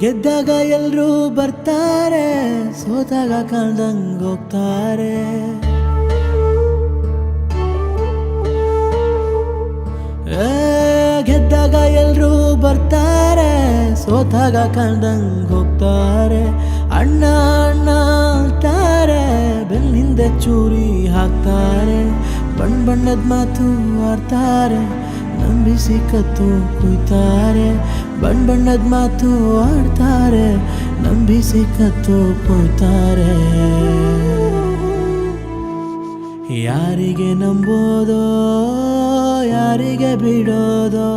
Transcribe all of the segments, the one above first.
ಗೆದ್ದಾಗ ಎಲ್ರೂ ಬರ್ತಾರೆ, ಸೋತಾಗ ಕಾಣ್ದಂಗ್ ಹೋಗ್ತಾರೆ. ಗೆದ್ದಾಗ ಎಲ್ರೂ ಬರ್ತಾರೆ, ಸೋತಾಗ ಕಾಣ್ದಂಗ್ ಹೋಗ್ತಾರೆ. ಅಣ್ಣ ಅಣ್ಣ ಅಂತಾರೆ, ಬೆನ್ನಿಂದ ಚೂರಿ ಹಾಕ್ತಾರೆ. ಬಣ್ಣದ ಮಾತು ಆಡ್ತಾರೆ, ನಂಬಿಸಿ ಕತ್ತು ಕುಯ್ತಾರೆ. ಬಣ್ಣದ ಮಾತು ಆಡ್ತಾರೆ, ನಂಬಿಸಿ ಕತ್ತು ಕುಯ್ತಾರೆ. ಯಾರಿಗೆ ನಂಬೋದೋ, ಯಾರಿಗೆ ಬಿಡೋದೋ,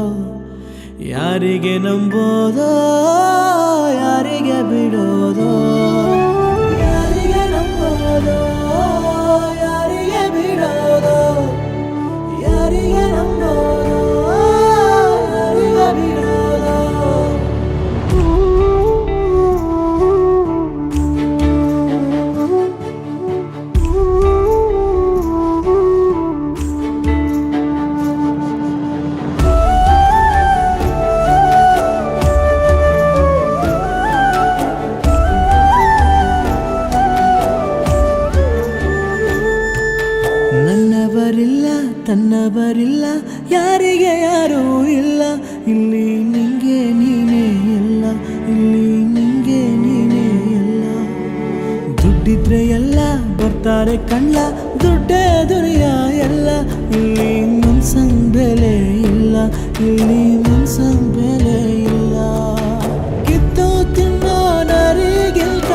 ಯಾರಿಗೆ ನಂಬೋದೋ, ಯಾರಿಗೆ ಬಿಡೋದೋ, ಯಾರಿಗೆ ನಂಬೋದೋ, ಯಾರಿಗೆ ಬಿಡೋದೋ, ಯಾರಿಗೆ ನಂಬೋದೋ, ಯಾರಿಗೆ ಬಿಡೋದೋ. ನನ್ನವರಿಲ್ಲ ತನ್ನವರಿಲ್ಲ, ಯಾರಿಗೆ ಯಾರೂ ಇಲ್ಲ. ಇಲ್ಲಿ ನಿಂಗೆ ನೀನೇ ಎಲ್ಲ, ಇಲ್ಲಿ ನಿಂಗೆ ನೀನೇ ಎಲ್ಲ. ದುಡ್ಡಿದ್ರೆ ಎಲ್ಲ ಬರ್ತಾರೆ ಕಣ್ಣ, ದುಡ್ಡೇ ದುನಿಯಾ ಎಲ್ಲ. ಇಲ್ಲಿ ಮನ್ಸಂಗ್ ಬೆಲೆ ಇಲ್ಲ, ಇಲ್ಲಿ ಮನ್ಸಂಗ್ ಬೆಲೆ ಇಲ್ಲ. ಕಿತ್ತು ತಿನ್ನೋ ನರಿಗಿಲ್ತ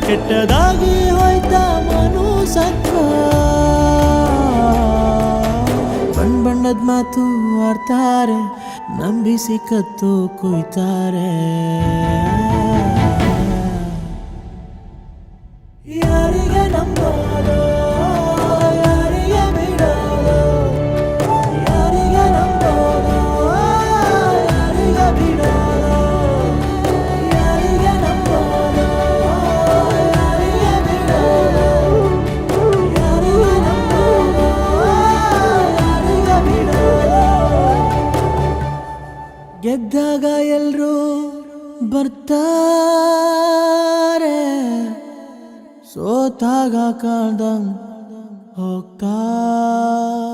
ಕೆಟ್ಟದಾಗಿ ಹೋಯ್ತಾ ಮನುಸತ್ವ. ಬಣ್ಣದ ಮಾತು ಆಡ್ತಾರೆ, ನಂಬಿಸಿ ಕತ್ತು ಕುಯ್ತಾರೆ. ಯಾರಿಗೆ ನಂಬೋದೋ, ಯಾರಿಗೆ ಬಿಡೋದೋ, ಯಾರಿಗೆ ನಂಬೋದೋ, ಯಾರಿಗೆ ಬಿಡೋದೋ, ಯಾರಿಗೆ ನಂಬೋದೋ, ಯಾರಿಗೆ ಬಿಡೋದೋ, ಯಾರಿಗೆ ನಂಬೋದೋ, ಯಾರಿಗೆ ಬಿಡೋದೋ. ಗೆದ್ದಾಗ ಎಲ್ರೂ ಬರ್ತಾರೆ, ಸೋತಾಗ ಕಾಣ್ದಂಗ್ ಹೋಗ್ತಾರೆ.